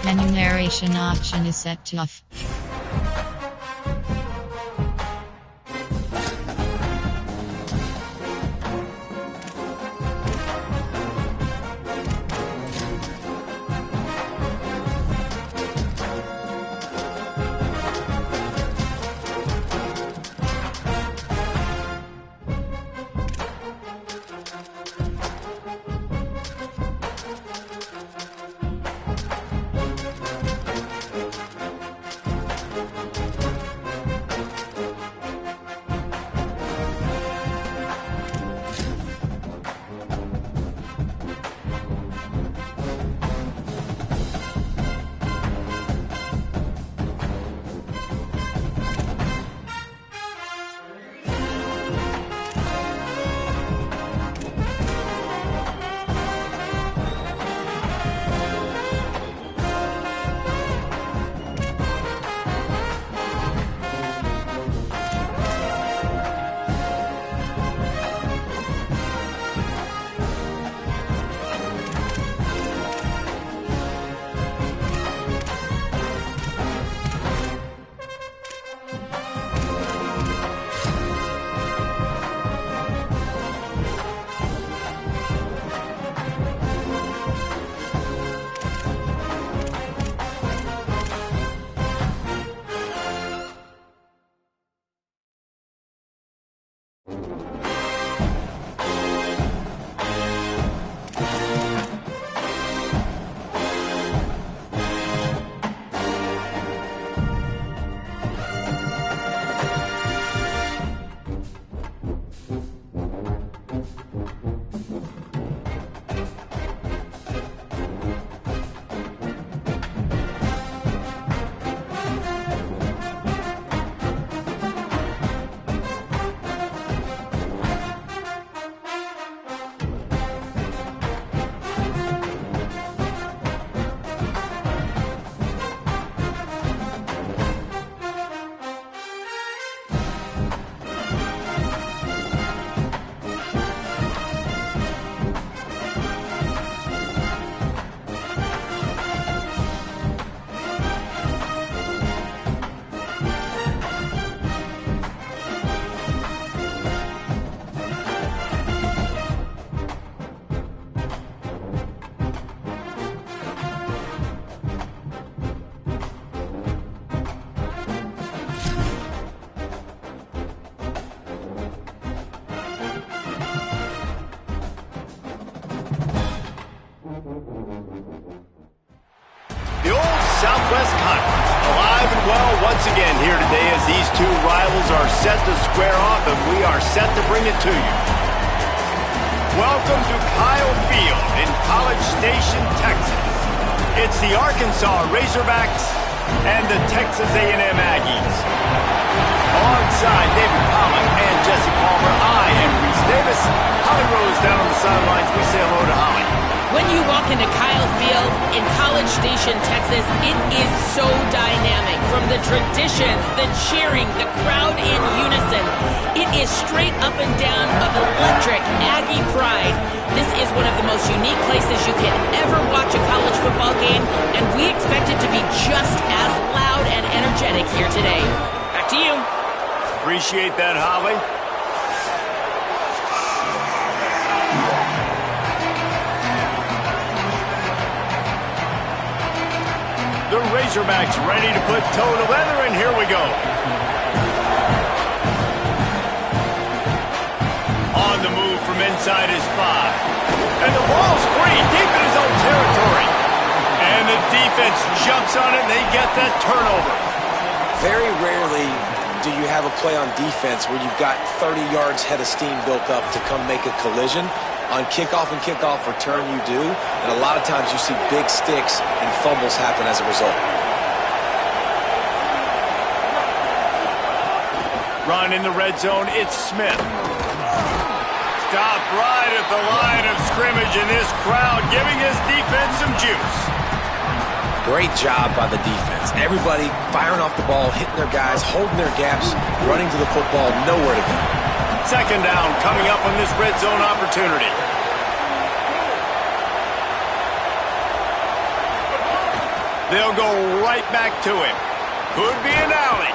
Enumeration option is set to off. Southwest Conference, alive and well once again here today as these two rivals are set to square off, and we are set to bring it to you. Welcome to Kyle Field in College Station, Texas. It's the Arkansas Razorbacks and the Texas A&M Aggies. Alongside David Pollock and Jesse Palmer, I am Reese Davis. Holly Rose down on the sidelines. We say hello to Holly. When you walk into Kyle Field in College Station, Texas, it is so dynamic. From the traditions, the cheering, the crowd in unison, it is straight up and down of electric Aggie pride. This is one of the most unique places you can ever watch a college football game, and we expect it to be just as loud and energetic here today. Back to you. Appreciate that, Holly. The Razorbacks ready to put toe to leather, and here we go. On the move from inside his 5. And the ball's free, deep in his own territory. And the defense jumps on it, and they get that turnover. Very rarely do you have a play on defense where you've got 30 yards head of steam built up to come make a collision. On kickoff and kickoff return, you do. And a lot of times you see big sticks and fumbles happen as a result. Run in the red zone, it's Smith. Stopped right at the line of scrimmage, and this crowd giving his defense some juice. Great job by the defense. Everybody firing off the ball, hitting their guys, holding their gaps, running to the football, nowhere to go. Second down coming up on this red zone opportunity. They'll go right back to him. Could be an alley.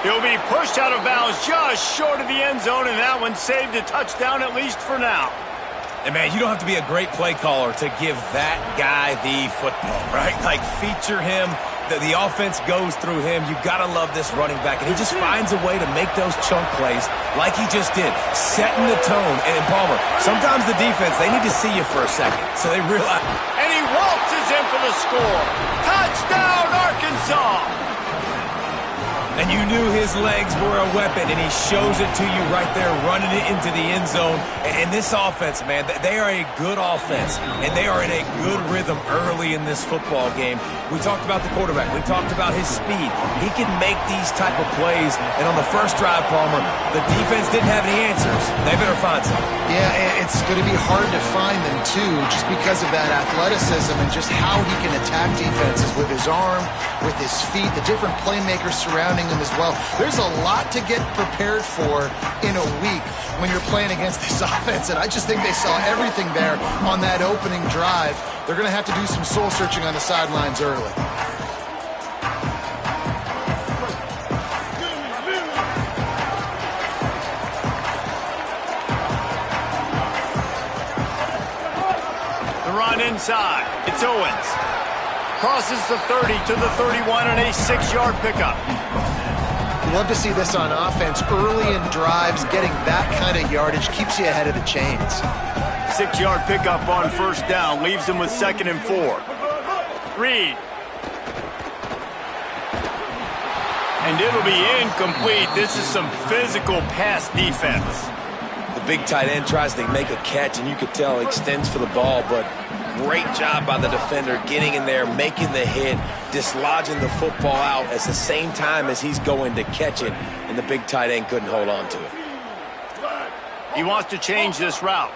He'll be pushed out of bounds just short of the end zone, and that one saved a touchdown at least for now. And, man, you don't have to be a great play caller to give that guy the football, right? Like, feature him. The offense goes through him. You've got to love this running back. And he just finds a way to make those chunk plays like he just did, setting the tone. And, Palmer, sometimes the defense, they need to see you for a second. So they realize. And he waltzes in for the score. Touchdown, Arkansas! And you knew his legs were a weapon, and he shows it to you right there, running it into the end zone. And this offense, man, they are a good offense, and they are in a good rhythm early in this football game. We talked about the quarterback. We talked about his speed. He can make these type of plays. And on the first drive, Palmer, the defense didn't have any answers. They better find some. Yeah, it's going to be hard to find them, too, just because of that athleticism and just how he can attack defenses with his arm, with his feet, the different playmakers surrounding him as well. There's a lot to get prepared for in a week when you're playing against this offense, and I just think they saw everything there on that opening drive. They're going to have to do some soul-searching on the sidelines early. The run inside. It's Owens. Crosses the 30 to the 31 and a 6-yard pickup. You love to see this on offense. Early in drives, getting that kind of yardage keeps you ahead of the chains. 6-yard pickup on first down. Leaves them with 2nd and 4. Reed. And it'll be incomplete. This is some physical pass defense. The big tight end tries to make a catch, and you could tell he extends for the ball, but great job by the defender getting in there, making the hit, dislodging the football out at the same time as he's going to catch it, and the big tight end couldn't hold on to it. He wants to change this route.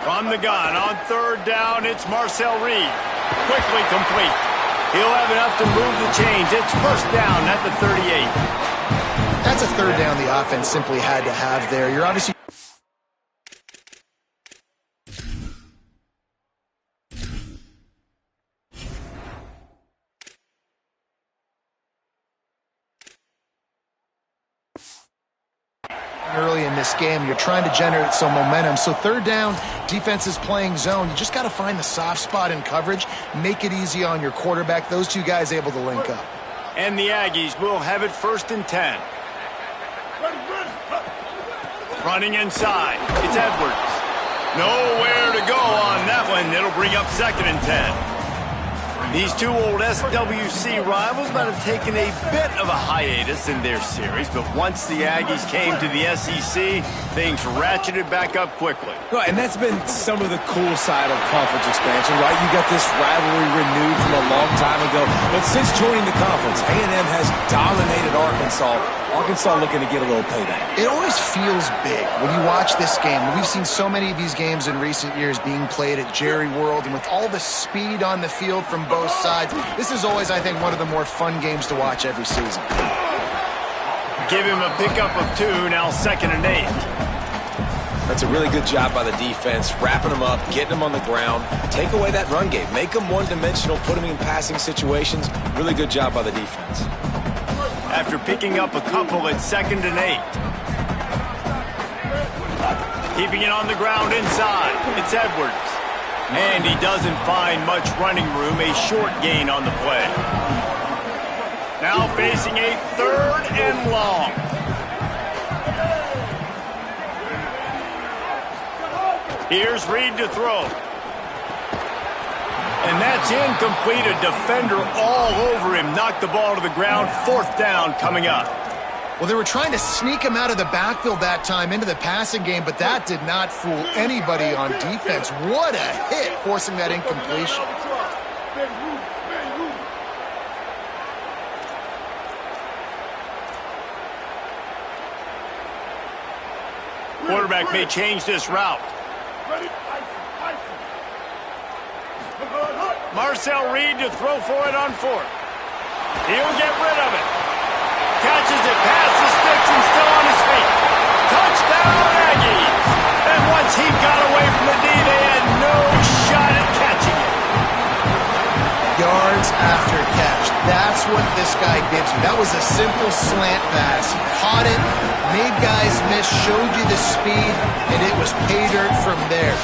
From the gun on third down, it's Marcel Reed. Quickly complete. He'll have enough to move the chains. It's first down at the 38. That's a third down the offense simply had to have there. You're obviously early in this game. You're trying to generate some momentum. So third down, defense is playing zone. You just got to find the soft spot in coverage, make it easy on your quarterback. Those two guys able to link up. And the Aggies will have it 1st and 10. Running inside. It's Edwards. Nowhere to go on that one. It'll bring up 2nd and 10. These two old SWC rivals might have taken a bit of a hiatus in their series, but once the Aggies came to the SEC, things ratcheted back up quickly. Well, and that's been some of the cool side of conference expansion, right? You got this rivalry renewed from a long time ago, but since joining the conference, A&M has dominated Arkansas. Arkansas looking to get a little payback. It always feels big when you watch this game. We've seen so many of these games in recent years being played at Jerry World, and with all the speed on the field from both sides, this is always, I think, one of the more fun games to watch every season. Give him a pickup of 2, now 2nd and 8. That's a really good job by the defense, wrapping them up, getting them on the ground. Take away that run game. Make them one-dimensional, put them in passing situations. Really good job by the defense. After picking up a couple at 2nd and 8. Keeping it on the ground inside. It's Edwards. And he doesn't find much running room. A short gain on the play. Now facing a 3rd and long. Here's Reed to throw. And that's incomplete. A defender all over him. Knocked the ball to the ground. 4th down coming up. Well, they were trying to sneak him out of the backfield that time into the passing game, but that did not fool anybody on defense. What a hit, forcing that incompletion. Quarterback may change this route. Marcel Reed to throw for it on 4th. He'll get rid of it. Catches it past the sticks and still on his feet. Touchdown, Aggies! And once he got away from the D, they had no shot at catching it. after catch. That's what this guy gives you. That was a simple slant pass. He caught it, made guys miss, showed you the speed, and it was pay dirt from there.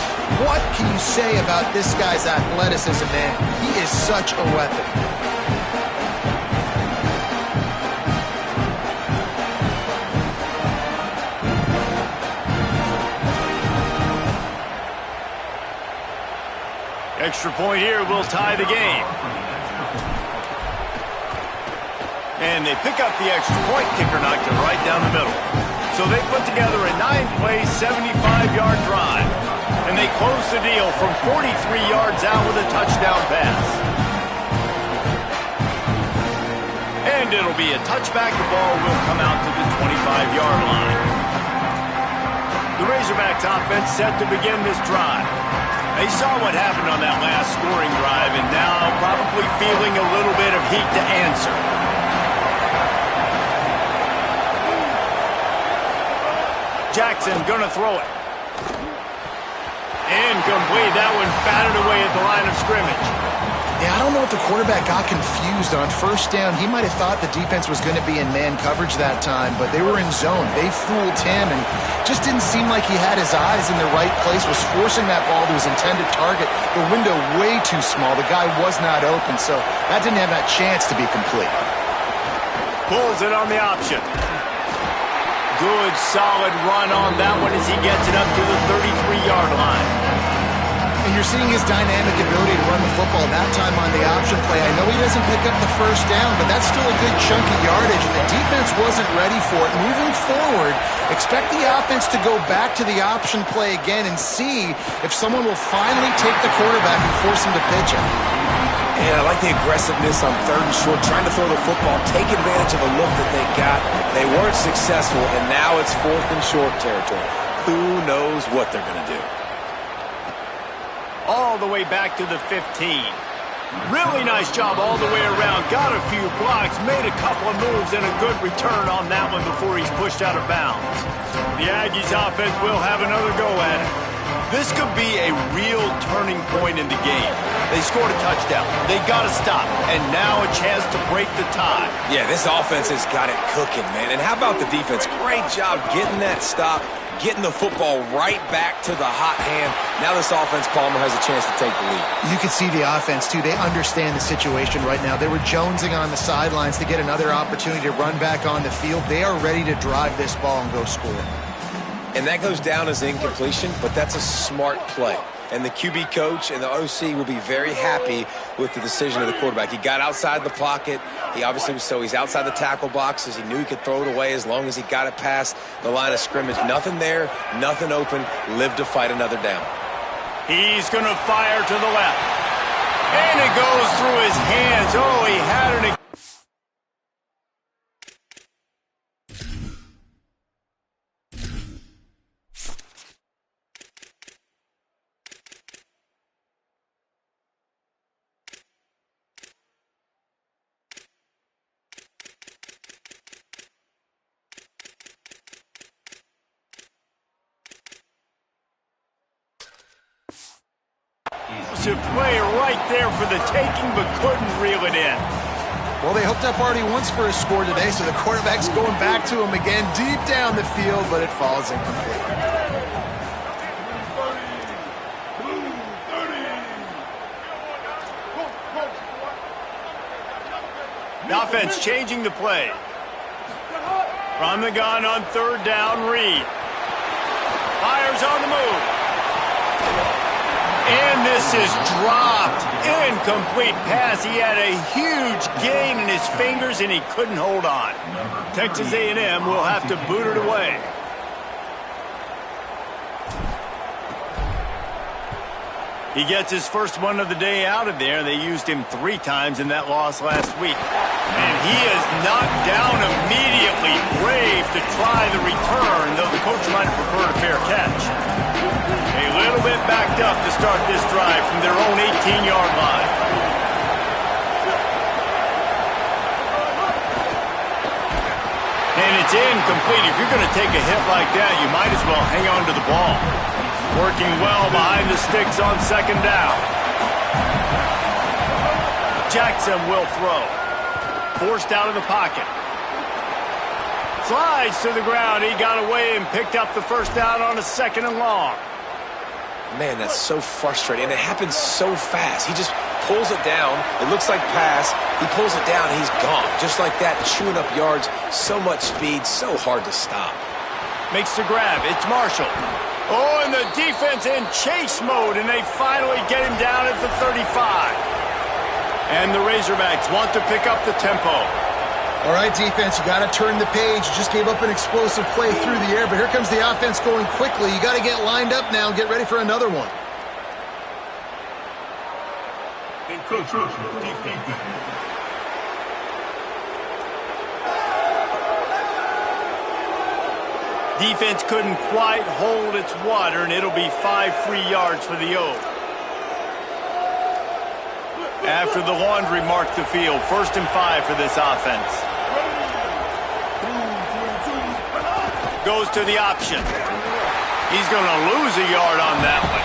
What can you say about this guy's athleticism, man? He is such a weapon. Extra point here will tie the game. And they pick up the extra point. Kicker knocked it right down the middle. So they put together a 9-play, 75-yard drive. And they close the deal from 43 yards out with a touchdown pass. And it'll be a touchback. The ball will come out to the 25-yard line. The Razorbacks offense set to begin this drive. They saw what happened on that last scoring drive and now probably feeling a little bit of heat to answer. Jackson gonna throw it. Incomplete. That one batted away at the line of scrimmage. Yeah, I don't know if the quarterback got confused on first down. He might have thought the defense was going to be in man coverage that time, but they were in zone. They fooled him and just didn't seem like he had his eyes in the right place, was forcing that ball to his intended target. The window way too small. The guy was not open, so that didn't have that chance to be complete. Pulls it on the option. Good, solid run on that one as he gets it up to the 33-yard line. And you're seeing his dynamic ability to run the football that time on the option play. I know he doesn't pick up the first down, but that's still a good chunk of yardage, and the defense wasn't ready for it. Moving forward, expect the offense to go back to the option play again and see if someone will finally take the quarterback and force him to pitch it. And I like the aggressiveness on 3rd and short, trying to throw the football, take advantage of a look that they got. They weren't successful, and now it's 4th and short territory. Who knows what they're going to do? All the way back to the 15. Really nice job all the way around. Got a few blocks, made a couple of moves, and a good return on that one before he's pushed out of bounds. The Aggies offense will have another go at it. This could be a real turning point in the game. They scored a touchdown. They got to stop. And now a chance to break the tie. Yeah, this offense has got it cooking, man. And how about the defense? Great job getting that stop, getting the football right back to the hot hand. Now this offense, Palmer, has a chance to take the lead. You can see the offense, too. They understand the situation right now. They were jonesing on the sidelines to get another opportunity to run back on the field. They are ready to drive this ball and go score. And that goes down as incompletion, but that's a smart play. And the QB coach and the OC will be very happy with the decision of the quarterback. He got outside the pocket. He obviously was he's outside the tackle boxes. He knew he could throw it away as long as he got it past the line of scrimmage. Nothing there, nothing open. Live to fight another down. He's going to fire to the left. And it goes through his hands. Oh, he had an... play right there for the taking, but couldn't reel it in. Well, they hooked up already once for a score today, so the quarterback's going back to him again deep down the field, but it falls incomplete. The offense changing the play. From the gun on 3rd down, Reed. Fires on the move. And this is dropped. Incomplete pass. He had a huge gain in his fingers, and he couldn't hold on. Texas A&M will have to boot it away. He gets his first one of the day out of there. They used him 3 times in that loss last week. And he is knocked down immediately. Brave to try the return, though the coach might have preferred a fair catch. A little bit backed up to start this drive from their own 18-yard line. And it's incomplete. If you're going to take a hit like that, you might as well hang on to the ball. Working well behind the sticks on 2nd down. Jackson will throw. Forced out of the pocket. Slides to the ground. He got away and picked up the first down on a 2nd and long. Man, that's so frustrating. And it happens so fast. He just pulls it down. It looks like pass. He pulls it down, and he's gone. Just like that, chewing up yards. So much speed, so hard to stop. Makes the grab. It's Marshall. Oh, and the defense in chase mode, and they finally get him down at the 35. And the Razorbacks want to pick up the tempo. All right, defense, you got to turn the page. You just gave up an explosive play through the air, but here comes the offense going quickly. You got to get lined up now and get ready for another one. Defense couldn't quite hold its water, and it'll be 5 free yards for the Oak. After the laundry marked the field, 1st and 5 for this offense. Goes to the option. He's going to lose a yard on that one.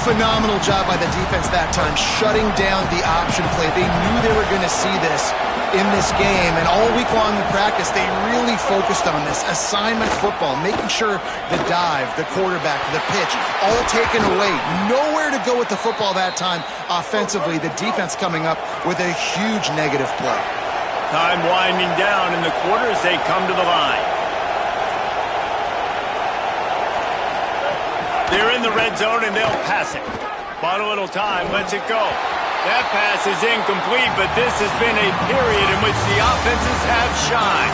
Phenomenal job by the defense that time, shutting down the option play. They knew they were going to see this in this game, and all week long in practice, they really focused on this assignment football, making sure the dive, the quarterback, the pitch, all taken away. Nowhere to go with the football that time offensively. The defense coming up with a huge negative play. Time winding down in the quarter as they come to the line. They're in the red zone, and they'll pass it. Bought a little time, lets it go. That pass is incomplete, but this has been a period in which the offenses have shined.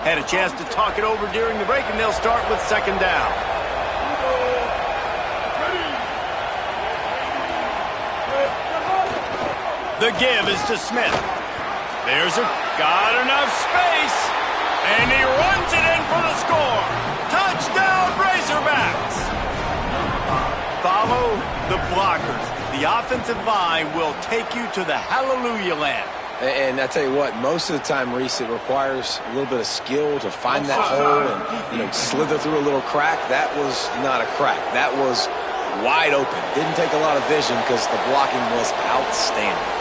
Had a chance to talk it over during the break, and they'll start with 2nd down. The give is to Smith. Got enough space, and he runs it in for the score. Touchdown, Razorbacks. Follow the blockers. The offensive line will take you to the hallelujah land. And I tell you what, most of the time, Reese, it requires a little bit of skill to find that hole and, slither through a little crack. That was not a crack. That was wide open. Didn't take a lot of vision because the blocking was outstanding.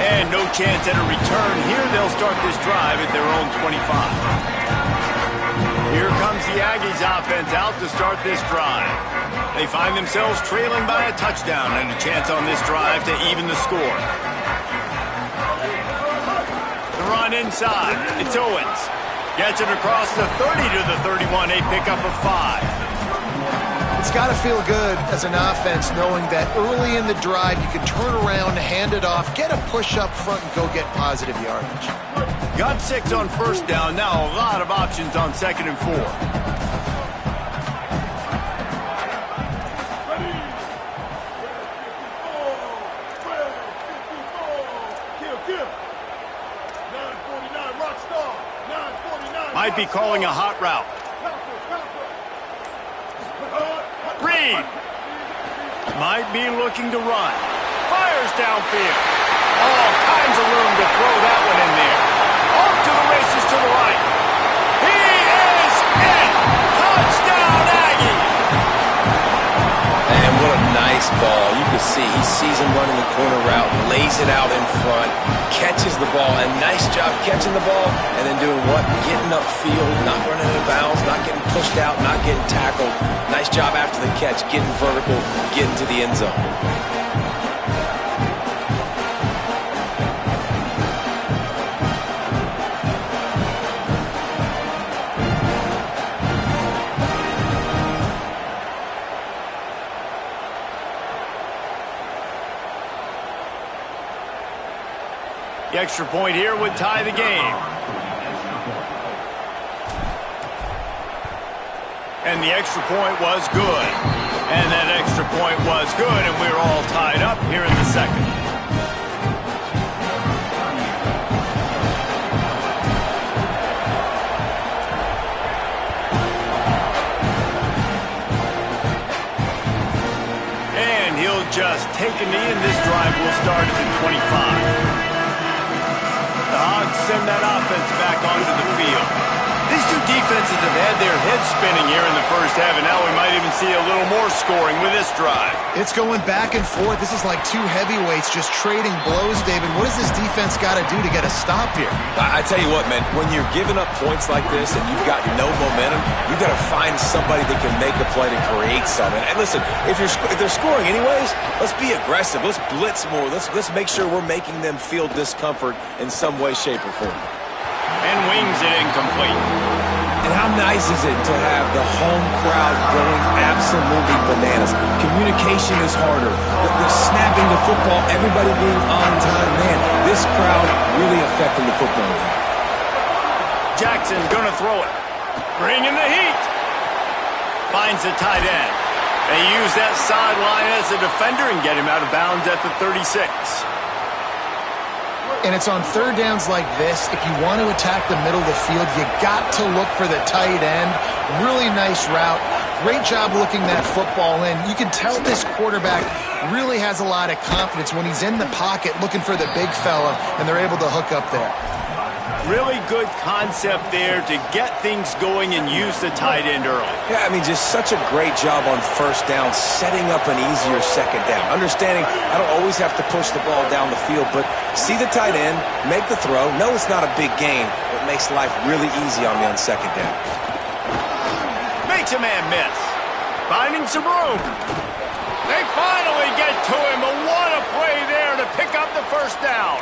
And no chance at a return here. They'll start this drive at their own 25. Here comes the Aggies offense out to start this drive. They find themselves trailing by a touchdown and a chance on this drive to even the score. The run inside. It's Owens. Gets it across the 30 to the 31. A pickup of 5. It's got to feel good as an offense knowing that early in the drive you can turn around, hand it off, get a push up front, and go get positive yardage. Got 6 on 1st down. Now a lot of options on 2nd and 4. Might be calling a hot route. Reed might be looking to run. Fires downfield. All kinds of room to throw that one in there. Off to the races to the right. He is in. Touchdown, Aggie. And what a nice ball. You can see he sees him running the corner route, lays it out in front, catches the ball, and nice job catching the ball and then doing what? Getting upfield, not running out of bounds, not getting pushed out, not getting tackled. Nice job after the catch, getting vertical, getting to the end zone. The extra point here would tie the game. And the extra point was good. And that extra point was good, and we're all tied up here in the 2nd. just take a knee, and this drive will start at the 25. The Hogs send that offense back onto the field. These two defenses have had their heads spinning here in the first half, and now we might even see a little more scoring with this drive. It's going back and forth. This is like two heavyweights just trading blows, David. What does this defense got to do to get a stop here? I tell you what, man, when you're giving up points like this and you've got no momentum, you've got to find somebody that can make a play to create something. And listen, if they're scoring anyways, let's be aggressive. Let's blitz more. Let's make sure we're making them feel discomfort in some way, shape, or form. And wings it incomplete. And how nice is it to have the home crowd going absolutely bananas? Communication is harder. The snapping the football, everybody being on time. Man, this crowd really affecting the football game. Jackson gonna throw it. Bring in the heat. Finds the tight end. They use that sideline as a defender and get him out of bounds at the 36. And it's on third downs like this. If you want to attack the middle of the field, you got to look for the tight end. Really nice route. Great job looking that football in. You can tell this quarterback really has a lot of confidence when he's in the pocket looking for the big fella, and they're able to hook up there. Really good concept there to get things going and use the tight end early. Yeah, I mean, just such a great job on first down, setting up an easier second down. Understanding I don't always have to push the ball down the field, but see the tight end, make the throw. No, it's not a big gain, but makes life really easy on me on second down. Makes a man miss. Finding some room. They finally get to him, but what a play there to pick up the first down.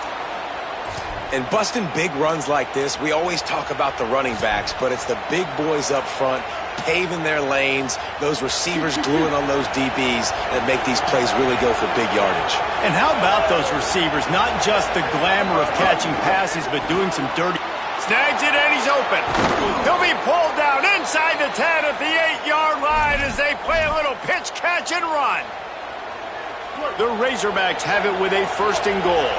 And busting big runs like this, we always talk about the running backs, but it's the big boys up front, paving their lanes, those receivers gluing on those DBs that make these plays really go for big yardage. And how about those receivers? Not just the glamour of catching passes, but doing some dirty. Snags it and he's open. He'll be pulled down inside the 10 at the 8-yard line as they play a little pitch, catch, and run. The Razorbacks have it with a first and goal.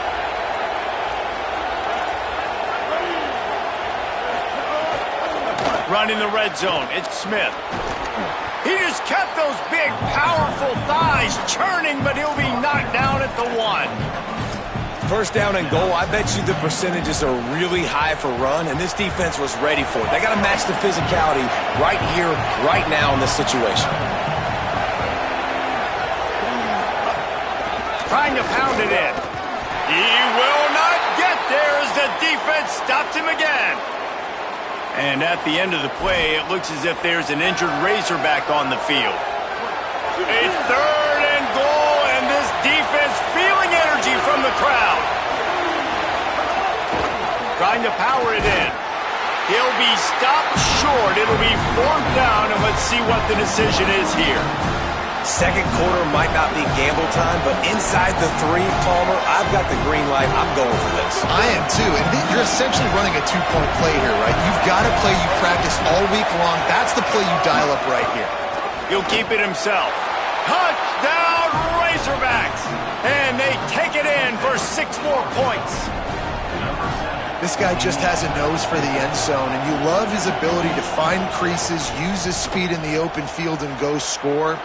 Running the red zone, it's Smith. He just kept those big, powerful thighs churning, but he'll be knocked down at the 1. First down and goal, I bet you the percentages are really high for run, and this defense was ready for it. They got to match the physicality right here, right now in this situation. Trying to pound it in. He will not get there as the defense stops him again. And at the end of the play, it looks as if there's an injured Razorback on the field. It's third and goal, and this defense feeling energy from the crowd. Trying to power it in. He'll be stopped short. It'll be 4th down, and let's see what the decision is here. Second quarter might not be gamble time, but inside the 3, Palmer, I've got the green light. I'm going for this. I am too, and you're essentially running a 2-point play here, right? You've got a play you practice all week long. That's the play you dial up right here. He'll keep it himself. Touchdown Razorbacks! And they take it in for 6 more points. This guy just has a nose for the end zone, and you love his ability to find creases, use his speed in the open field, and go score.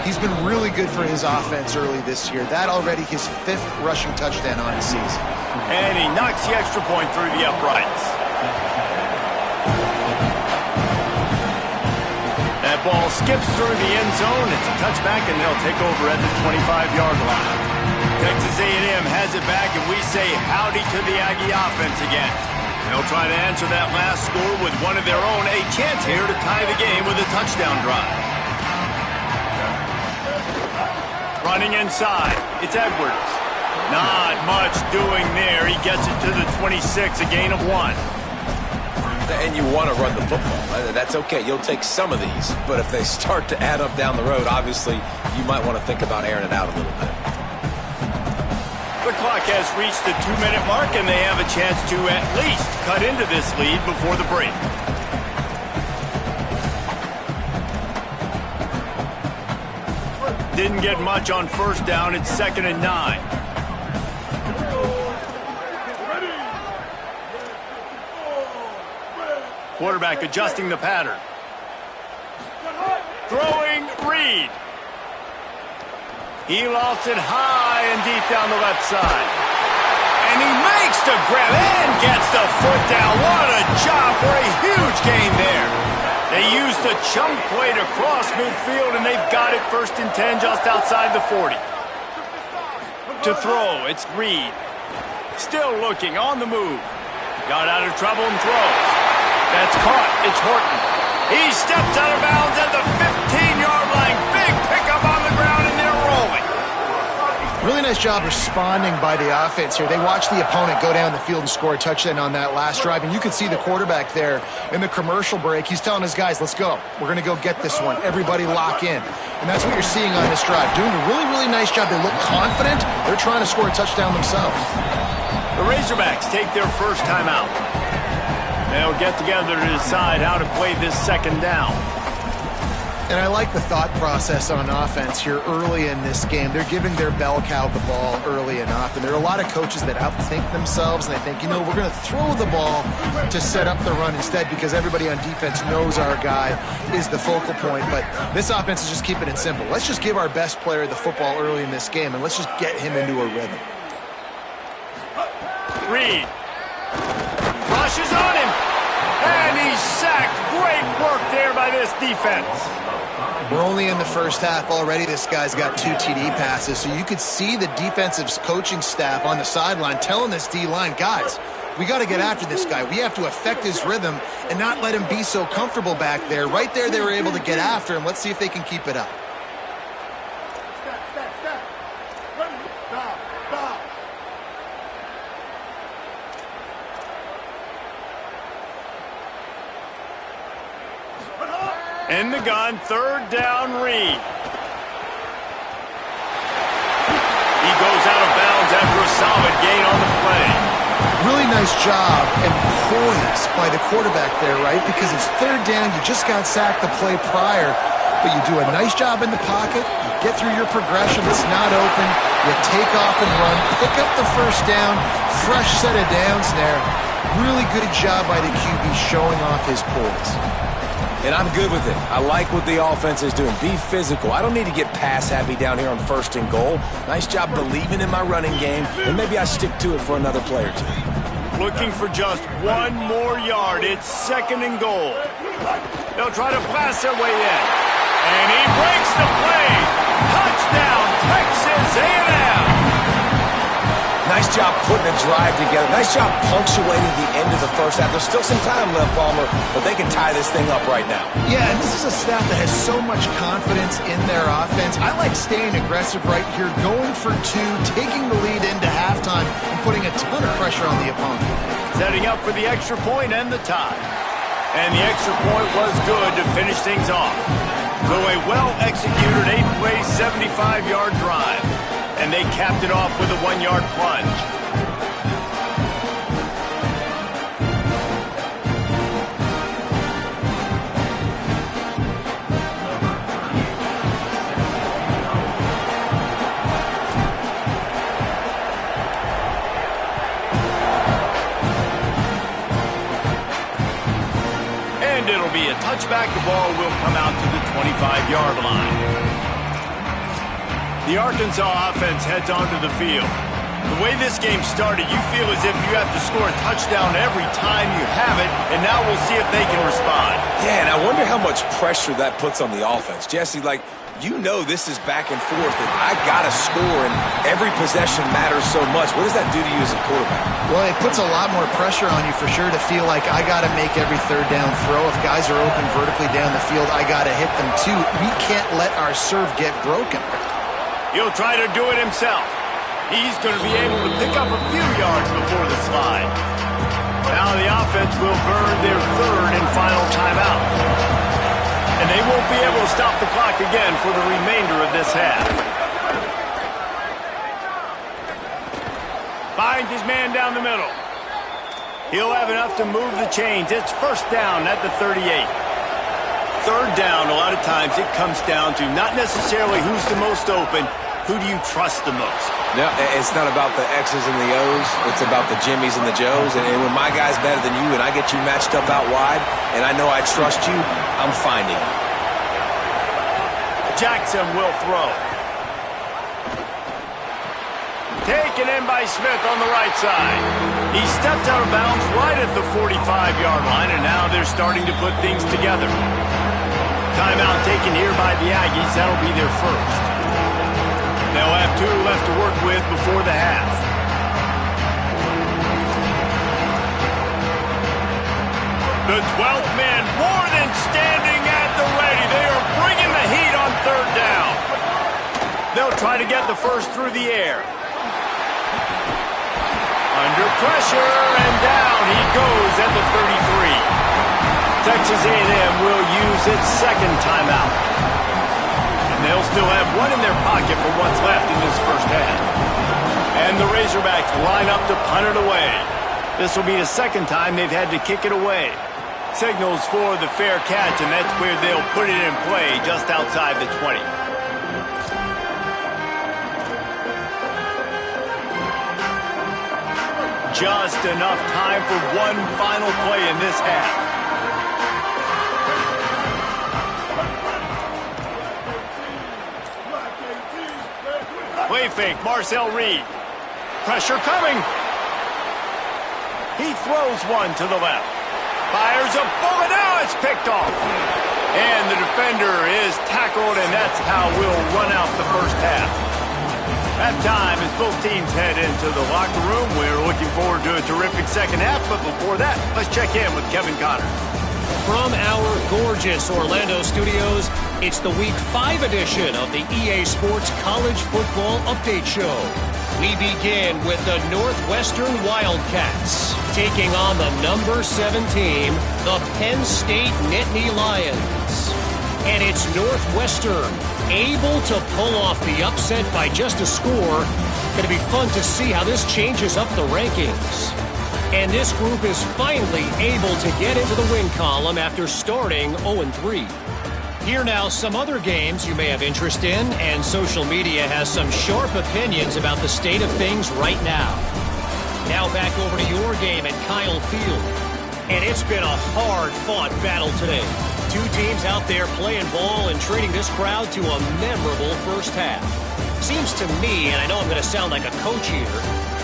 He's been really good for his offense early this year. That already his 5th rushing touchdown on the season. And he knocks the extra point through the uprights. That ball skips through the end zone. It's a touchback, and they'll take over at the 25-yard line. Texas A&M has it back, and we say howdy to the Aggie offense again. They'll try to answer that last score with one of their own. A chance here to tie the game with a touchdown drive. Running inside, it's Edwards. Not much doing there. He gets it to the 26, a gain of 1. And you want to run the football. That's okay. You'll take some of these. But if they start to add up down the road, obviously you might want to think about airing it out a little bit. The clock has reached the 2-minute mark, and they have a chance to at least cut into this lead before the break. Didn't get much on first down. It's 2nd and 9. Quarterback adjusting the pattern. Throwing Reed. He lost it high and deep down the left side. And he makes the grab and gets the foot down. What a job for a huge gain there. They used the chunk play to cross midfield, and they've got it 1st and 10 just outside the 40. To throw, it's Reed. Still looking, on the move. Got out of trouble and throws. That's caught. It's Horton. He steps out of bounds at the 15-yard line. Big pickup on the ground, and they're rolling. Really nice job responding by the offense here. They watched the opponent go down the field and score a touchdown on that last drive, and you could see the quarterback there in the commercial break. He's telling his guys, let's go. We're going to go get this one. Everybody lock in. And that's what you're seeing on this drive. Doing a really, really nice job. They look confident. They're trying to score a touchdown themselves. The Razorbacks take their first time out. They'll get together to decide how to play this 2nd down. And I like the thought process on offense here early in this game. They're giving their bell cow the ball early enough. And there are a lot of coaches that outthink themselves, and they think, we're going to throw the ball to set up the run instead because everybody on defense knows our guy is the focal point. But this offense is just keeping it simple. Let's just give our best player the football early in this game, and let's just get him into a rhythm. Reed rushes on him, and he's sacked. Great work there by this defense. We're only in the first half already. This guy's got 2 TD passes, so you could see the defensive coaching staff on the sideline telling this D-line, guys, we got to get after this guy. We have to affect his rhythm and not let him be so comfortable back there. Right there, they were able to get after him. Let's see if they can keep it up. In the gun, 3rd down, Reed. He goes out of bounds after a solid gain on the play. Really nice job and poise by the quarterback there, right? Because it's 3rd down, you just got sacked the play prior, but you do a nice job in the pocket, you get through your progression, it's not open, you take off and run, pick up the 1st down, fresh set of downs there. Really good job by the QB showing off his poise. And I'm good with it. I like what the offense is doing. Be physical. I don't need to get pass happy down here on 1st and goal. Nice job believing in my running game, and maybe I stick to it for another play or 2. Looking for just 1 more yard. It's 2nd and goal. They'll try to blast their way in. And he breaks the play. Touchdown, Texas A&M. Nice job putting a drive together. Nice job punctuating the end of the first half. There's still some time left, Palmer, but they can tie this thing up right now. Yeah, and this is a staff that has so much confidence in their offense. I like staying aggressive right here, going for 2, taking the lead into halftime, and putting a ton of pressure on the opponent. Setting up for the extra point and the tie. And the extra point was good to finish things off. So a well-executed 8-play, 75-yard drive. And they capped it off with a 1-yard plunge. And it'll be a touchback. The ball will come out to the 25-yard line. The Arkansas offense heads onto the field. The way this game started, you feel as if you have to score a touchdown every time you have it, and now we'll see if they can respond. Yeah, and I wonder how much pressure that puts on the offense. Jesse, this is back and forth, and I got to score, and every possession matters so much. What does that do to you as a quarterback? Well, it puts a lot more pressure on you for sure to feel like I got to make every 3rd down throw. If guys are open vertically down the field, I got to hit them too. We can't let our serve get broken. He'll try to do it himself. He's going to be able to pick up a few yards before the slide. Now the offense will burn their 3rd and final timeout. And they won't be able to stop the clock again for the remainder of this half. Finds his man down the middle. He'll have enough to move the chains. It's 1st down at the 38. 3rd down, a lot of times it comes down to not necessarily who's the most open, who do you trust the most? No, it's not about the X's and the O's. It's about the Jimmies and the Joes. And when my guy's better than you and I get you matched up out wide and I know I trust you, I'm finding you. Jackson will throw. Taken in by Smith on the right side. He stepped out of bounds right at the 45-yard line, and now they're starting to put things together. Timeout taken here by the Aggies. That'll be their first. They'll have 2 left to work with before the half. The 12th man more than standing at the ready. They are bringing the heat on 3rd down. They'll try to get the first through the air. Under pressure, and down he goes at the 33. Texas A&M will use its second timeout. And they'll still have 1 in their pocket for what's left in this first half. And the Razorbacks line up to punt it away. This will be the second time they've had to kick it away. Signals for the fair catch, and that's where they'll put it in play just outside the 20. Just enough time for one final play in this half. Play fake, Marcel Reed. Pressure coming. He throws one to the left. Fires a bullet. Now it's picked off. And the defender is tackled, and that's how we'll run out the first half. Halftime as both teams head into the locker room. We're looking forward to a terrific second half, but before that, let's check in with Kevin Connor. From our gorgeous Orlando studios, it's the Week 5 edition of the EA Sports College Football Update Show. We begin with the Northwestern Wildcats, taking on the number 7 team, the Penn State Nittany Lions. And it's Northwestern able to pull off the upset by just a score. Going to be fun to see how this changes up the rankings. And this group is finally able to get into the win column after starting 0-3. Here now some other games you may have interest in, and social media has some sharp opinions about the state of things right now. Now back over to your game at Kyle Field. And it's been a hard-fought battle today. 2 teams out there playing ball and treating this crowd to a memorable first half. Seems to me, and I know I'm going to sound like a coach here,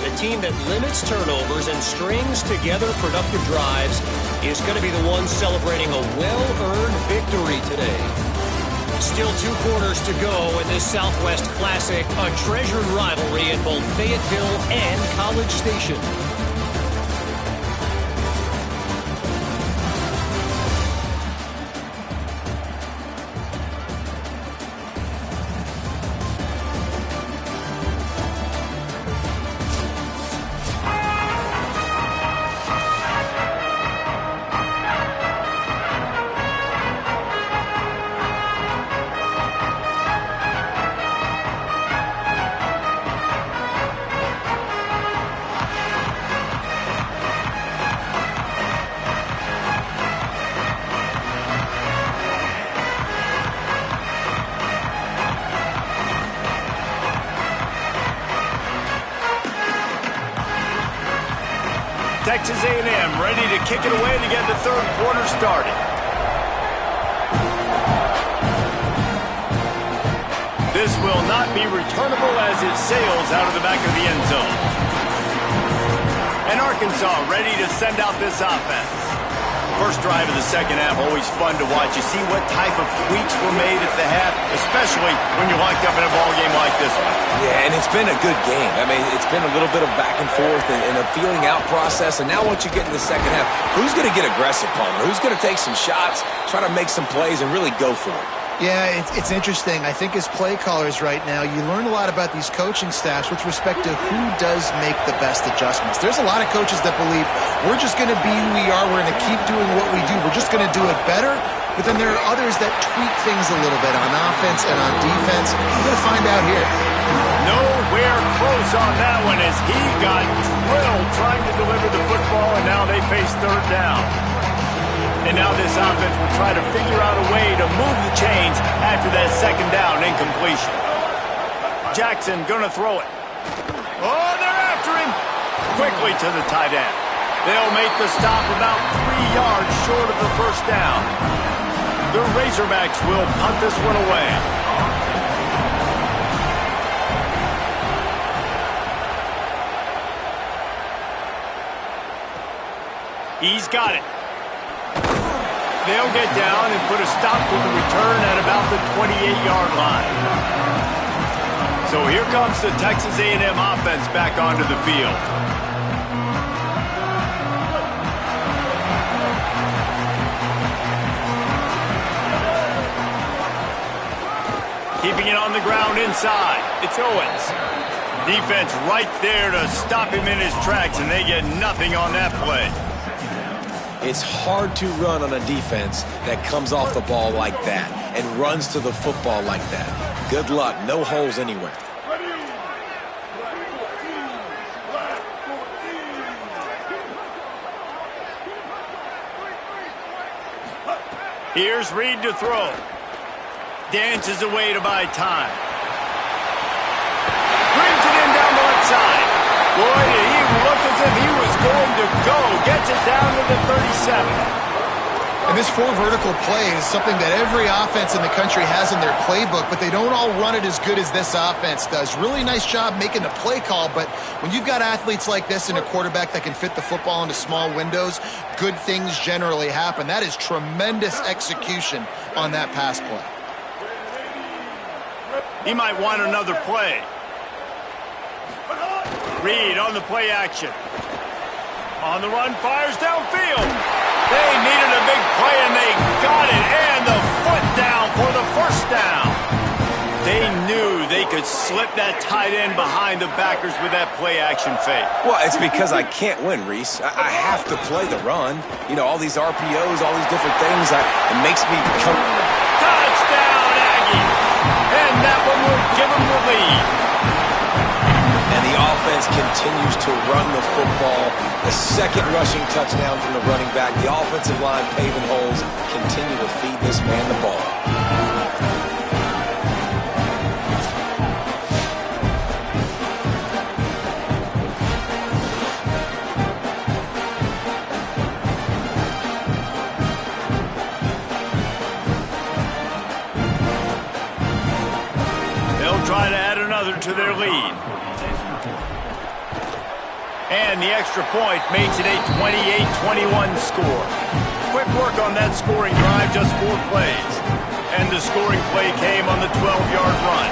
the team that limits turnovers and strings together productive drives is going to be the one celebrating a well-earned victory today. Still 2 quarters to go in this Southwest Classic, a treasured rivalry in both Fayetteville and College Station. Texas A&M ready to kick it away to get the 3rd quarter started. This will not be returnable as it sails out of the back of the end zone. And Arkansas ready to send out this offense. First drive of the second half, always fun to watch. You see what type of tweaks were made at the half, especially when you're locked up in a ball game like this one. Yeah, and it's been a good game. I mean, it's been a little bit of back and forth and a feeling out process. And now once you get in the second half, who's going to get aggressive, Palmer? Who's going to take some shots, try to make some plays, and really go for it? Yeah, it's interesting. I think as play callers right now, you learn a lot about these coaching staffs with respect to who does make the best adjustments. There's a lot of coaches that believe we're just going to be who we are. We're going to keep doing what we do. We're just going to do it better. But then there are others that tweak things a little bit on offense and on defense. We're going to find out here. Nowhere close on that one as he got drilled trying to deliver the football, and now they face 3rd down. And now this offense will try to figure out a way to move the chains after that 2nd down incompletion. Jackson gonna throw it. Oh, they're after him. Quickly to the tight end. They'll make the stop about 3 yards short of the 1st down. The Razorbacks will punt this one away. He's got it. They'll get down and put a stop to the return at about the 28-yard line. So here comes the Texas A&M offense back onto the field. Keeping it on the ground inside. It's Owens. Defense right there to stop him in his tracks, and they get nothing on that play. It's hard to run on a defense that comes off the ball like that and runs to the football like that. Good luck. No holes anywhere. Here's Reed to throw. Dances away to buy time. Brings it in down the left side. Boy, did he look as if he was going to go. Gets it down to the 37. And this four vertical play is something that every offense in the country has in their playbook, but they don't all run it as good as this offense does. Really nice job making the play call, but when you've got athletes like this and a quarterback that can fit the football into small windows, good things generally happen. That is tremendous execution on that pass play. He might want another play. Reed on the play action. On the run, fires downfield. They needed a big play, and they got it. And the foot down for the first down. They knew they could slip that tight end behind the backers with that play action fake. Well, it's because I can't win, Reese. I have to play the run. You know, all these RPOs, all these different things. It makes me become... Touchdown, Aggie! And that one will give them the lead. And the offense continues to run the football. The second rushing touchdown from the running back. The offensive line paving holes. Continue to feed this man the ball. They'll try to add another to their lead. And the extra point makes it a 28-21 score. Quick work on that scoring drive, just 4 plays. And the scoring play came on the 12-yard run.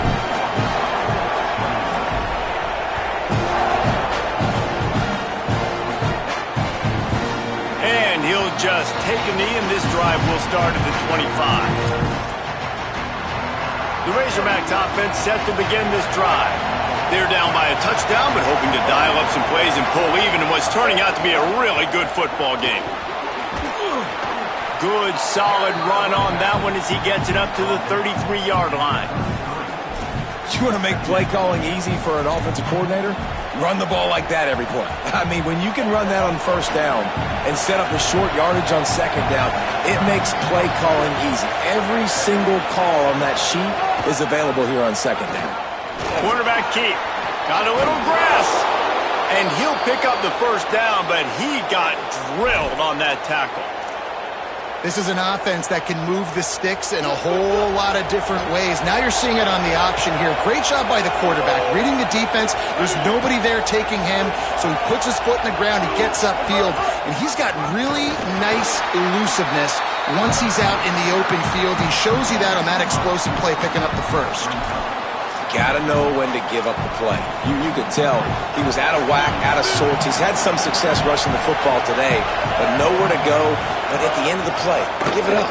And he'll just take a knee, and this drive will start at the 25. The Razorbacks offense set to begin this drive. They're down by a touchdown, but hoping to dial up some plays and pull even in what's turning out to be a really good football game. Good, solid run on that one as he gets it up to the 33-yard line. You want to make play calling easy for an offensive coordinator? Run the ball like that every play. I mean, when you can run that on first down and set up a short yardage on second down, it makes play calling easy. Every single call on that sheet is available here on second down. Quarterback keep. Got a little grass. And he'll pick up the first down, but he got drilled on that tackle. This is an offense that can move the sticks in a whole lot of different ways. Now you're seeing it on the option here. Great job by the quarterback. Reading the defense, there's nobody there taking him, so he puts his foot in the ground, he gets upfield, and he's got really nice elusiveness once he's out in the open field. He shows you that on that explosive play, picking up the first. Gotta know when to give up the play. You could tell he was out of whack, out of sorts. He's had some success rushing the football today, but nowhere to go. But at the end of the play, give it up.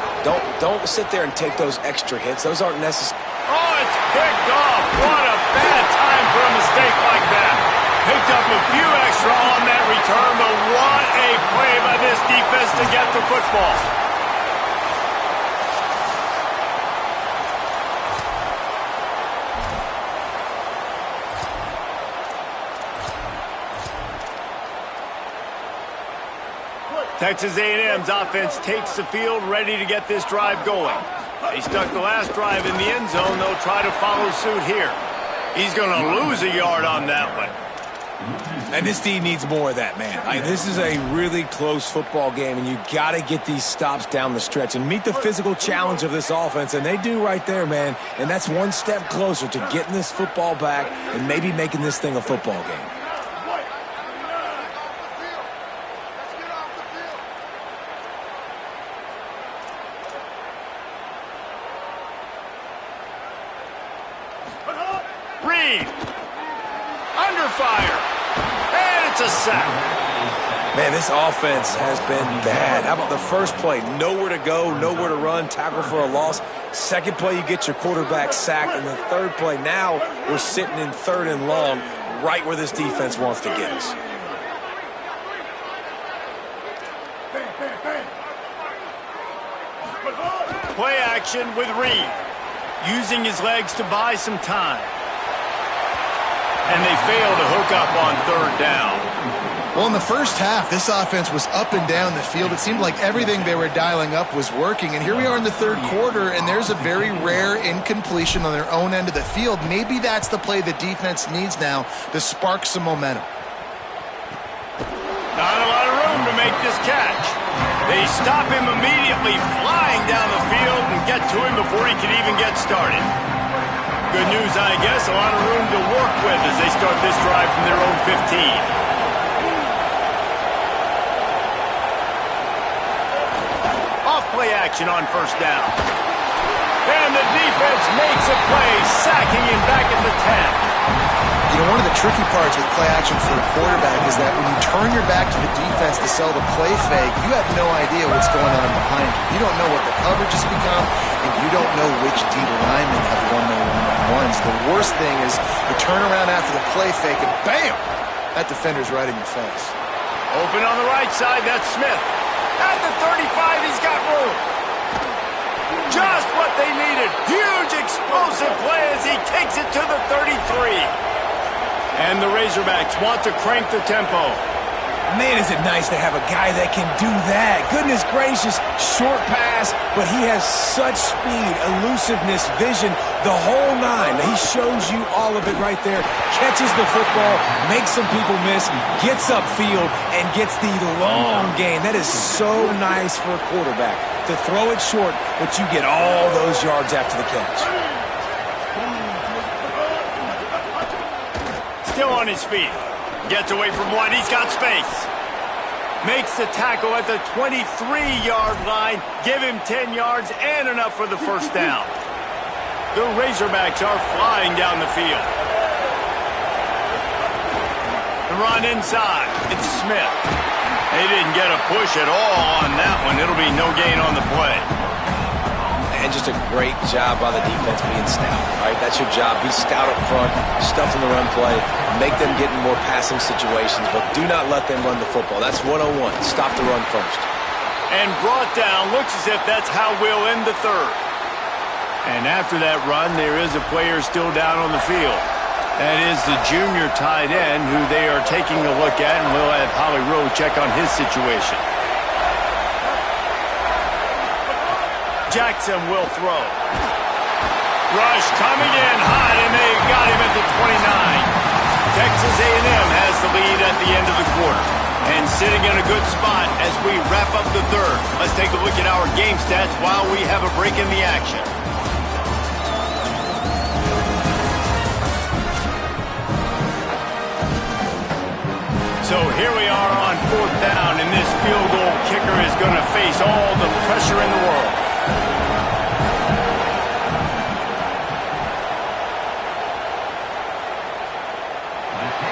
Don't sit there and take those extra hits. Those aren't necessary. Oh, it's picked off. What a bad time for a mistake like that. Picked up a few extra on that return, but what a play by this defense to get the football. Texas A&M's offense takes the field, ready to get this drive going. They stuck the last drive in the end zone. They'll try to follow suit here. He's going to lose a yard on that one. And this D needs more of that, man. This is a really close football game, and you got to get these stops down the stretch and meet the physical challenge of this offense, and they do right there, man. And that's one step closer to getting this football back and maybe making this thing a football game. Reed. Under fire. And it's a sack. Man, this offense has been bad. How about the first play? Nowhere to go, nowhere to run, tackle for a loss. Second play, you get your quarterback sacked. And the third play, now we're sitting in 3rd and long, right where this defense wants to get us. Play action with Reed, using his legs to buy some time. And they fail to hook up on 3rd down. Well, in the first half, this offense was up and down the field. It seemed like everything they were dialing up was working. And here we are in the 3rd quarter, and there's a very rare incompletion on their own end of the field. Maybe that's the play the defense needs now to spark some momentum. Not a lot of room to make this catch. They stop him immediately, flying down the field, and get to him before he can even get started. Good news, I guess, a lot of room to work with as they start this drive from their own 15. Play action on 1st down. And the defense makes a play, sacking him back at the 10. You know, one of the tricky parts with play action for a quarterback is that when you turn your back to the defense to sell the play fake, you have no idea what's going on behind you. You don't know what the coverage has become, and you don't know which D linemen have won their one-on-ones. The worst thing is you turn around after the play fake, and bam! That defender's right in your face. Open on the right side, that's Smith. At the 35, he's got room. Just what they needed. Huge explosive play as he takes it to the 33. And the Razorbacks want to crank the tempo. Man, is it nice to have a guy that can do that. Goodness gracious, short pass, but he has such speed, elusiveness, vision, the whole 9. He shows you all of it right there. Catches the football, makes some people miss, gets upfield, and gets the long gain. That is so nice for a quarterback to throw it short, but you get all those yards after the catch. Still on his feet. Gets away from one. He's got space. Makes the tackle at the 23-yard line. Give him 10 yards and enough for the 1st down. The Razorbacks are flying down the field. The run inside. It's Smith. They didn't get a push at all on that one. It'll be no gain on the play. And just a great job by the defense being stout, right? That's your job. Be stout up front, stuff in the run play, make them get in more passing situations, but do not let them run the football. That's 101. Stop the run first. And brought down. Looks as if that's how we'll end the 3rd. And after that run, there is a player still down on the field. That is the junior tight end who they are taking a look at, and we'll have Holly Rowe check on his situation. Jackson will throw. Rush coming in hot, and they got him at the 29. Texas A&M has the lead at the end of the quarter. And sitting in a good spot as we wrap up the 3rd. Let's take a look at our game stats while we have a break in the action. So here we are on 4th down, and this field goal kicker is going to face all the pressure in the world.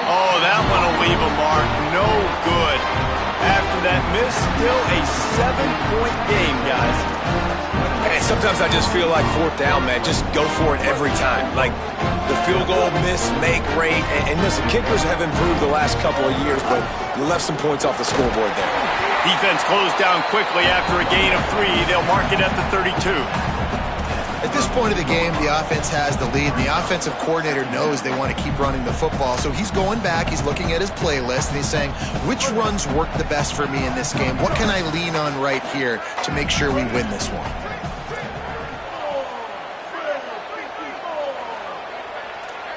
Oh, that one will leave a mark. No good. After that miss, still a 7-point game, guys. And sometimes I just feel like 4th down, man. Just go for it every time. Like the field goal miss, make great. And listen, kickers have improved the last couple of years, but you left some points off the scoreboard there. Defense closed down quickly after a gain of 3. They'll mark it at the 32. At this point of the game, the offense has the lead. The offensive coordinator knows they want to keep running the football. So he's going back, he's looking at his playlist, and he's saying, which runs work the best for me in this game? What can I lean on right here to make sure we win this one?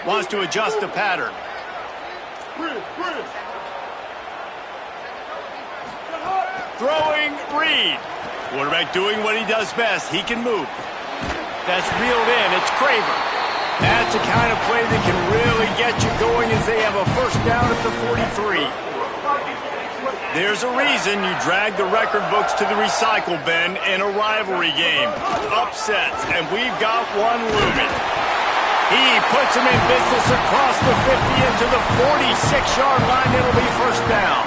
Wants to adjust the pattern. Throwing Reed. Quarterback doing what he does best. He can move. That's reeled in. It's Craver. That's the kind of play that can really get you going as they have a 1st down at the 43. There's a reason you drag the record books to the recycle bin in a rivalry game. Upsets, and we've got one looming. He puts him in business across the 50 into the 46-yard line. It'll be first down.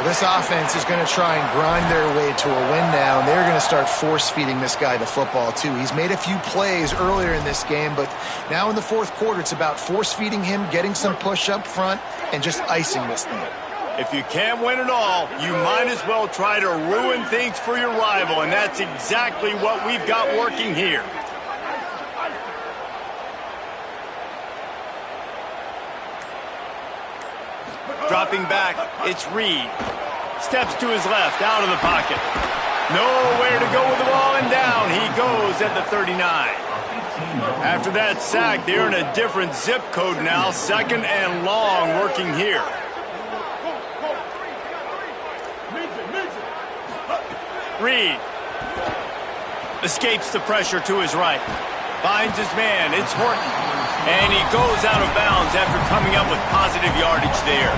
Well, this offense is going to try and grind their way to a win now, and they're going to start force-feeding this guy the football, too. He's made a few plays earlier in this game, but now in the fourth quarter, it's about force-feeding him, getting some push up front, and just icing this thing. If you can't win it all, you might as well try to ruin things for your rival, and that's exactly what we've got working here. Dropping back, it's Reed. Steps to his left, out of the pocket. Nowhere to go with the ball, and down he goes at the 39. After that sack, they're in a different zip code now. Second and long working here. Reed escapes the pressure to his right. Finds his man. It's Horton. And he goes out of bounds after coming up with positive yardage there.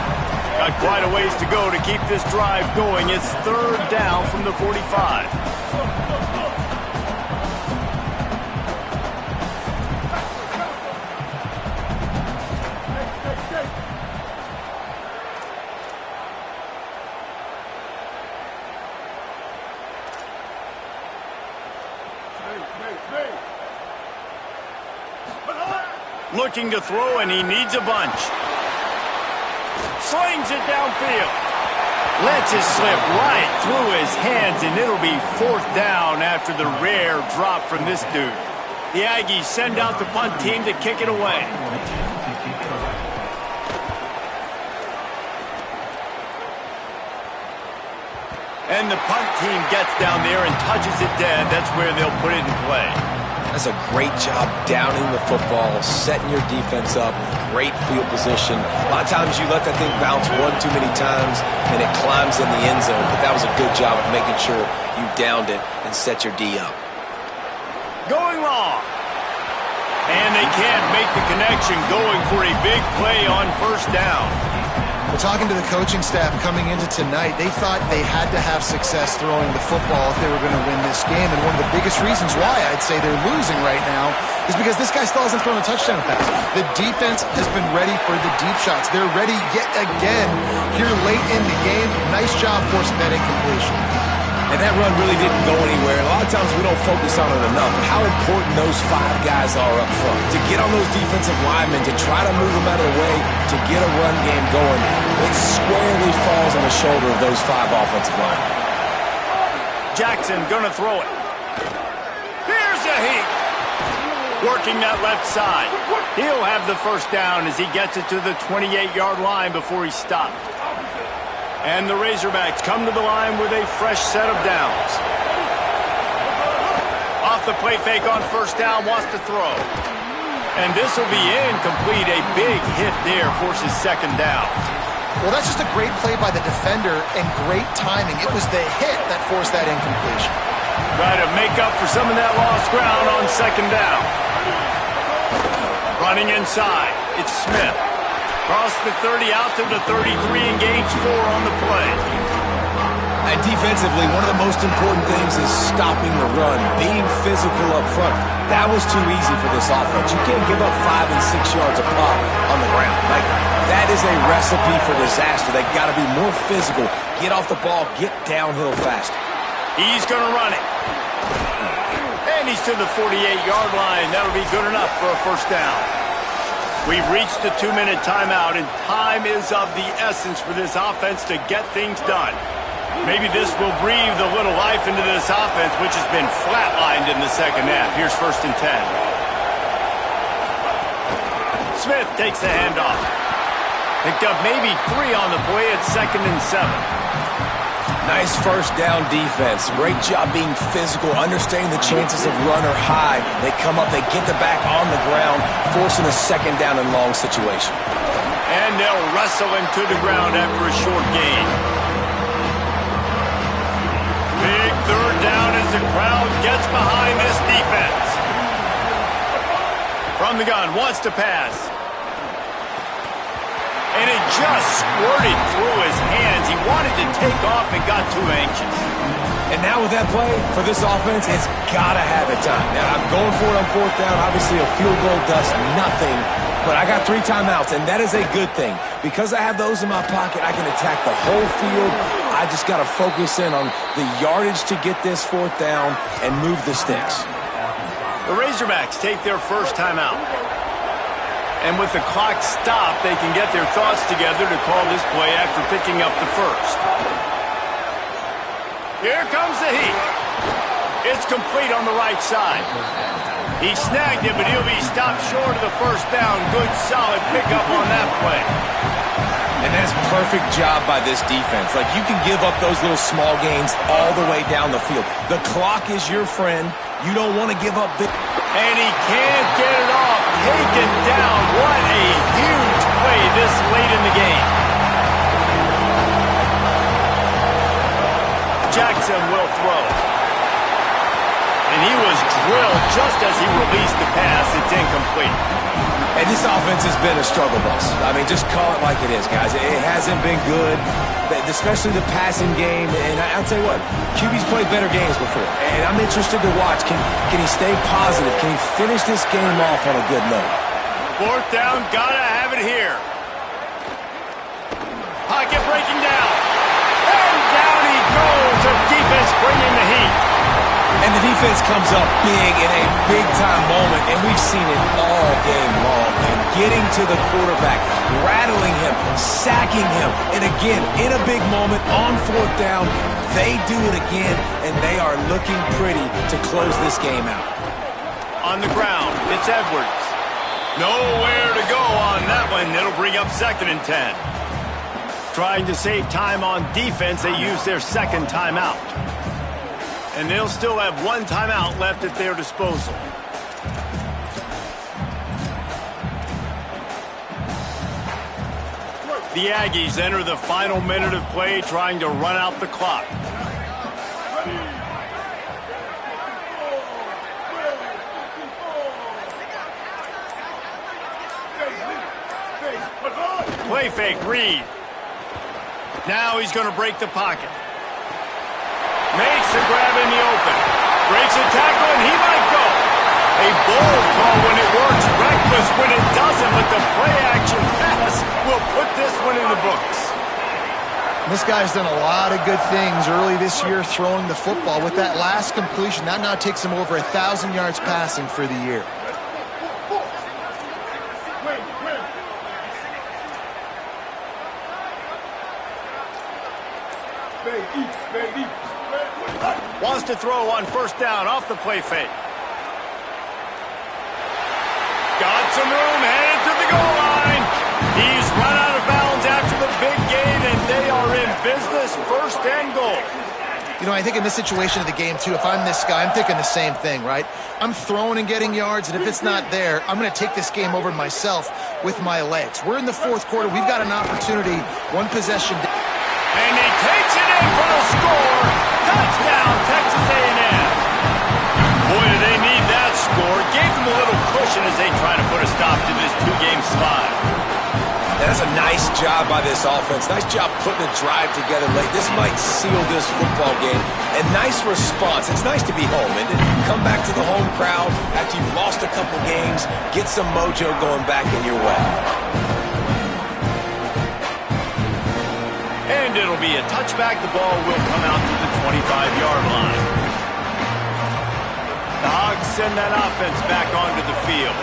Got quite a ways to go to keep this drive going. It's third down from the 45. Looking to throw, and he needs a bunch. Slings it downfield. Lets it slip right through his hands, and it'll be fourth down after the rare drop from this dude. The Aggies send out the punt team to kick it away. And the punt team gets down there and touches it dead. That's where they'll put it in play. That's a great job downing the football, setting your defense up, great field position. A lot of times you let that thing bounce one too many times and it climbs in the end zone, but that was a good job of making sure you downed it and set your D up. Going long. And they can't make the connection, going for a big play on first down. Well, talking to the coaching staff coming into tonight, they thought they had to have success throwing the football if they were going to win this game. And one of the biggest reasons why I'd say they're losing right now is because this guy still hasn't thrown a touchdown pass. The defense has been ready for the deep shots. They're ready yet again here late in the game. Nice job forcing that incompletion. And that run really didn't go anywhere. A lot of times we don't focus on it enough. How important those five guys are up front. To get on those defensive linemen, to try to move them out of the way, to get a run game going, it squarely falls on the shoulder of those five offensive linemen. Jackson gonna throw it. Here's a heat. Working that left side. He'll have the first down as he gets it to the 28-yard line before he stops. And the Razorbacks come to the line with a fresh set of downs. Off the play fake on first down, wants to throw. And this will be incomplete. A big hit there forces second down. Well, that's just a great play by the defender and great timing. It was the hit that forced that incompletion. Try to make up for some of that lost ground on second down. Running inside, it's Smith. Cross the 30 out to the 33, engage 4 on the play. And defensively, one of the most important things is stopping the run, being physical up front. That was too easy for this offense. You can't give up 5 and 6 yards a pop on the ground. Like, that is a recipe for disaster. They've got to be more physical. Get off the ball, get downhill fast. He's going to run it. And he's to the 48-yard line. That'll be good enough for a first down. We've reached the 2-minute timeout, and time is of the essence for this offense to get things done. Maybe this will breathe a little life into this offense, which has been flatlined in the second half. Here's first and 10. Smith takes the handoff. Picked up maybe 3 on the play at second and 7. Nice first down defense. Great job being physical, understanding the chances of run are high. They come up, they get the back on the ground, forcing a second down and long situation. And they'll wrestle him to the ground after a short gain. Big third down as the crowd gets behind this defense. From the gun, wants to pass. And it just squirted through his hands. He wanted to take off and got too anxious. And now with that play, for this offense, it's got to have it time. Now, I'm going for it on fourth down. Obviously, a field goal does nothing, but I got 3 timeouts, and that is a good thing. Because I have those in my pocket, I can attack the whole field. I just got to focus in on the yardage to get this fourth down and move the sticks. The Razorbacks take their first timeout. And with the clock stopped, they can get their thoughts together to call this play after picking up the first. Here comes the heat. It's complete on the right side. He snagged it, but he'll be stopped short of the first down. Good, solid pickup on that play. And that's a perfect job by this defense. Like, you can give up those little small gains all the way down the field. The clock is your friend. You don't want to give up big. And he can't get it off. Taken down. What a huge play this late in the game. Jackson will throw. And he was drilled just as he released the pass. It's incomplete. And this offense has been a struggle bus. I mean, just call it like it is, guys. It hasn't been good, especially the passing game. And I'll tell you what, QB's played better games before. And I'm interested to watch. Can he stay positive? Can he finish this game off on a good note? Fourth down, gotta have it here. Pocket breaking down. And down he goes. The defense bringing the heat. And the defense comes up big in a big-time moment, and we've seen it all game long. And getting to the quarterback, rattling him, sacking him, and again, in a big moment, on fourth down, they do it again, and they are looking pretty to close this game out. On the ground, it's Edwards. Nowhere to go on that one. It'll bring up 2nd and 10. Trying to save time on defense, they use their second timeout. And they'll still have 1 timeout left at their disposal. The Aggies enter the final minute of play, trying to run out the clock. Play fake, Reed. Now he's going to break the pocket. Makes the grab in the open. Breaks a tackle, and he might go. A bold call when it works, reckless when it doesn't, but the play-action pass will put this one in the books. This guy's done a lot of good things early this year throwing the football. With that last completion, that now takes him over 1,000 yards passing for the year. Wants to throw on first down off the play fake. Got some room, headed to the goal line. He's run out of bounds after the big gain, and they are in business, 1st and goal. You know, I think in this situation of the game, too, if I'm this guy, I'm thinking the same thing, right? I'm throwing and getting yards, and if it's not there, I'm going to take this game over myself with my legs. We're in the 4th quarter. We've got an opportunity, 1 possession. And he takes it in for the score. Touchdown, Texas A&M. Boy, do they need that score. Gave them a little cushion as they try to put a stop to this 2-game slide. That's a nice job by this offense. Nice job putting a drive together late. This might seal this football game. And nice response. It's nice to be home and to come back to the home crowd after you've lost a couple games. Get some mojo going back in your way. And it'll be a touchback. The ball will come out to the 25-yard line. The Hogs send that offense back onto the field.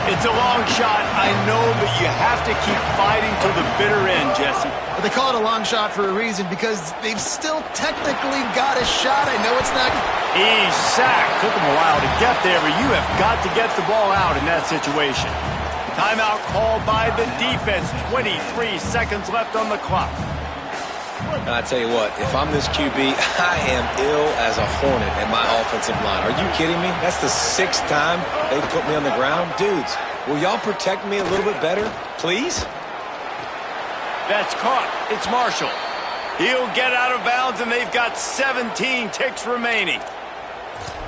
It's a long shot, I know, but you have to keep fighting till the bitter end, Jesse. But they call it a long shot for a reason, because they've still technically got a shot. I know it's not. He's sacked. Took him a while to get there, but you have got to get the ball out in that situation. Timeout called by the defense. 23 seconds left on the clock. And I tell you what, if I'm this QB, I am ill as a hornet at my offensive line. Are you kidding me? That's the 6th time they put me on the ground. Dudes, will y'all protect me a little bit better, please? That's caught. It's Marshall. He'll get out of bounds, and they've got 17 ticks remaining.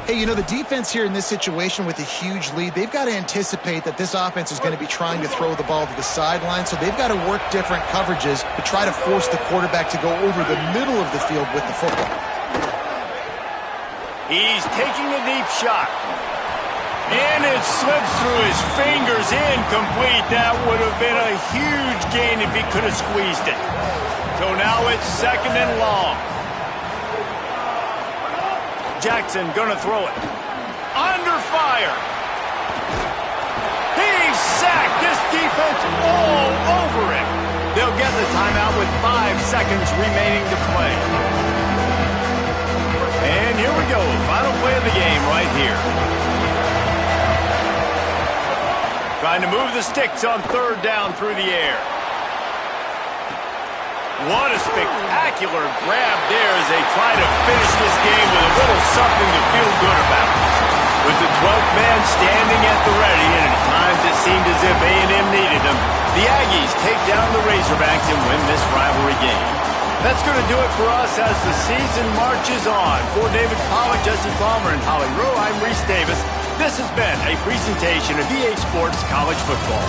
Hey, you know, the defense here in this situation with a huge lead, they've got to anticipate that this offense is going to be trying to throw the ball to the sideline, so they've got to work different coverages to try to force the quarterback to go over the middle of the field with the football. He's taking a deep shot. And it slips through his fingers, incomplete. That would have been a huge gain if he could have squeezed it. So now it's 2nd and long. Jackson gonna throw it. Under fire. He's sacked. This defense all over him. They'll get the timeout with 5 seconds remaining to play. And here we go. Final play of the game right here. Trying to move the sticks on 3rd down through the air. What a spectacular grab there as they try to finish this game with a little something to feel good about. With the 12th man standing at the ready, and at times it seemed as if A&M needed them, the Aggies take down the Razorbacks and win this rivalry game. That's going to do it for us as the season marches on. For David Pollack, Jesse Palmer, and Holly Rowe, I'm Reese Davis. This has been a presentation of EA Sports College Football.